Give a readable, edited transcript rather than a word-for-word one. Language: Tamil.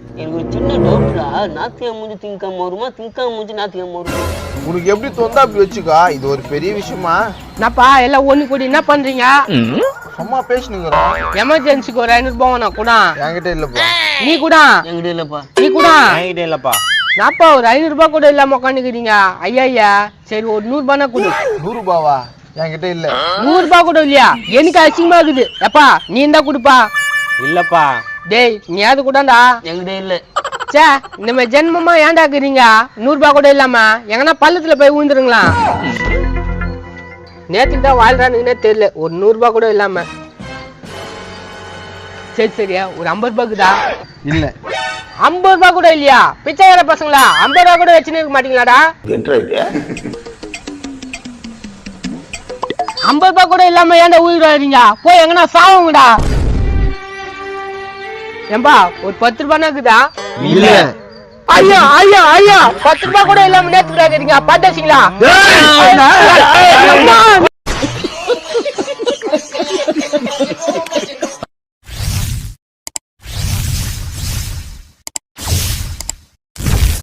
எனக்கு ஒரு சின்ன டவுட்ரா, நாத்தியா மூஞ்சி திங்காம வருமா, திங்காம மூஞ்சி நாத்தியாம வருமா? உனக்கு எப்படி தோந்தா அப்படி வச்சுக்கா. இது ஒரு பெரிய விஷயமா? என்னப்பா எல்லாம் ஒண்ணு கூடி என்ன பண்றீங்க? சும்மா பேசினுங்கிறோம். எமர்ஜென்சிக்கு ஒரு 500 ரூபாய் நான் கூட. என்கிட்ட இல்லப்பா. நீ கூட என்கிட்ட இல்லப்பா. நீ கூட என்கிட்ட இல்லப்பா. நாப்பா ஒரு 500 ரூபாய் கூட இல்லாம உட்காந்துக்கிறீங்க. ஐயா சரி ஒரு 100 ரூபாய்னா கொடு. 100 ரூபாவா? என்கிட்ட இல்ல. 100 ரூபாய் கூட இல்லையா? எனக்கு அசிங்கமா இருக்குது. எப்பா நீ இருந்தா கொடுப்பா. இல்லப்பா. டேய் நீ அது கூடண்டா. என்கிட்ட இல்ல. சே இந்த மாதிரி ஜென்மமா ஏன்டா இருக்கிறீங்க? 100 ரூபாய் கூட இல்லாம எங்கன்னா பள்ளத்துல போய் விழுந்துருங்களா? நேற்றுக்கு தான் வாழ்றானுங்கன்னே தெரியல. ஒரு 100 ரூபாய் கூட இல்லாம. சரி சரியா ஒரு 50 ரூபாய்க்குதா? இல்ல. 50 ரூபாய் கூட இல்லையா? பிச்சைக்கார பசங்களா 50 ரூபாய் கூட வச்சுன்னு இருக்க மாட்டீங்களாடா? 50 ரூபாய் கூட இல்லாம ஏன்டா உயிர் வாழ்றீங்க? போய் எங்கன்னா சாவுங்கடா. ஏம்பா ஒரு 10 ரூபாய்னா இருக்குதா? இல்ல. ஐயா 10 ரூபாய் கூட இல்லாம நேற்று பாத்தீங்களா?